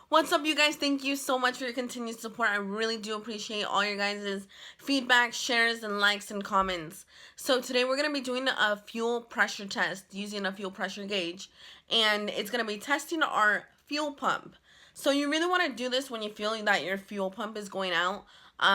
What's up, you guys? Thank you so much for your continued support. I really do appreciate all your guys' feedback, shares, and likes and comments. So today we're going to be doing a fuel pressure test using a fuel pressure gauge. And it's going to be testing our fuel pump. So you really want to do this when you feel that your fuel pump is going out.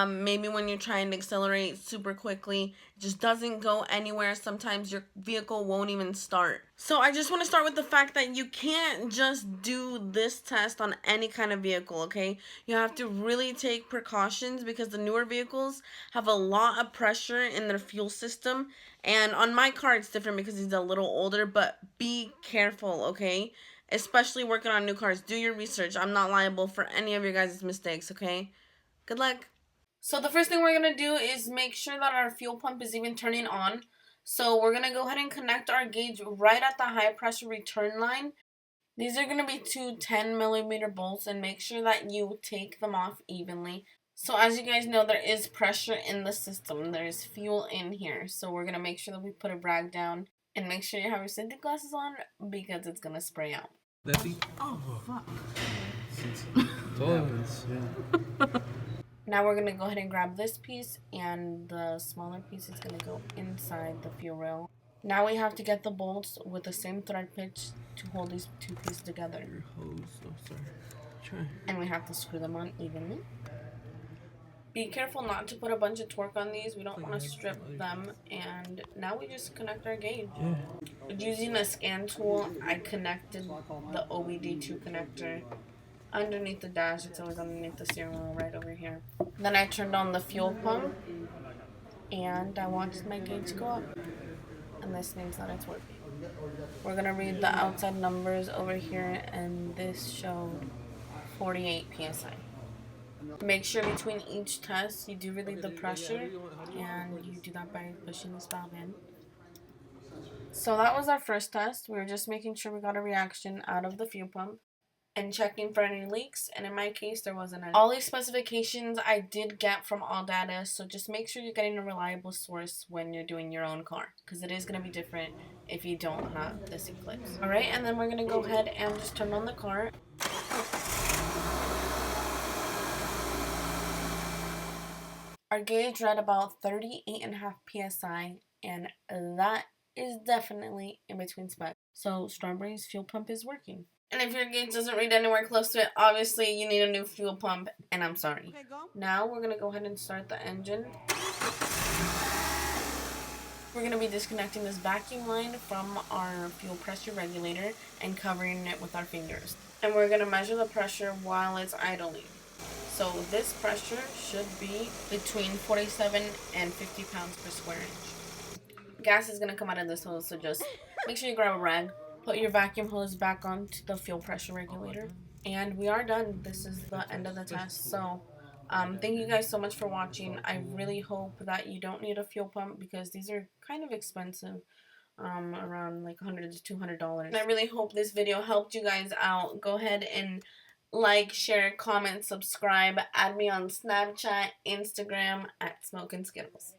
Maybe when you're trying to accelerate super quickly, it just doesn't go anywhere. Sometimes your vehicle won't even start. So I just want to start with the fact that you can't just do this test on any kind of vehicle, okay? You have to really take precautions because the newer vehicles have a lot of pressure in their fuel system. And on my car, it's different because it's a little older, but be careful, okay? Especially working on new cars. Do your research. I'm not liable for any of your guys' mistakes, okay? Good luck. So the first thing we're going to do is make sure that our fuel pump is even turning on. So we're going to go ahead and connect our gauge right at the high pressure return line. These are going to be two 10mm bolts, and make sure that you take them off evenly. So as you guys know, there is pressure in the system. There's fuel in here. So we're going to make sure that we put a rag down and make sure you have your safety glasses on because it's going to spray out. Oh, fuck. Now we're going to go ahead and grab this piece, and the smaller piece is going to go inside the fuel rail. Now we have to get the bolts with the same thread pitch to hold these two pieces together. And we have to screw them on evenly. Be careful not to put a bunch of torque on these. We don't want to strip them. And now we just connect our gauge. Using a scan tool, I connected the OBD2 connector underneath the dash. It's always underneath the steering wheel right over here. Then I turned on the fuel pump and I watched my gauge go up, and this means that it's working. We're gonna read the outside numbers over here, and this showed 48 psi. Make sure between each test you do relieve the pressure, and you do that by pushing this valve in. So that was our first test. We were just making sure we got a reaction out of the fuel pump and checking for any leaks, and in my case there wasn't any. All these specifications I did get from All Data, so just make sure you're getting a reliable source when you're doing your own car, because it is going to be different if you don't have this Eclipse. Alright, and then we're going to go ahead and just turn on the car. Our gauge read about 38.5 psi, and that is definitely in between spec. So Strawberry's fuel pump is working. And if your gauge doesn't read anywhere close to it, obviously you need a new fuel pump, and I'm sorry. Okay, go. Now we're going to go ahead and start the engine. We're going to be disconnecting this vacuum line from our fuel pressure regulator and covering it with our fingers. And we're going to measure the pressure while it's idling. So this pressure should be between 47 and 50 pounds per square inch. Gas is going to come out of this hose, so just make sure you grab a rag. Put your vacuum hose back onto the fuel pressure regulator. And we are done. This is the end of the test. So thank you guys so much for watching. I really hope that you don't need a fuel pump because these are kind of expensive. Around like $100 to $200. And I really hope this video helped you guys out. Go ahead and like, share, comment, subscribe. Add me on Snapchat, Instagram at SmokinSkittles.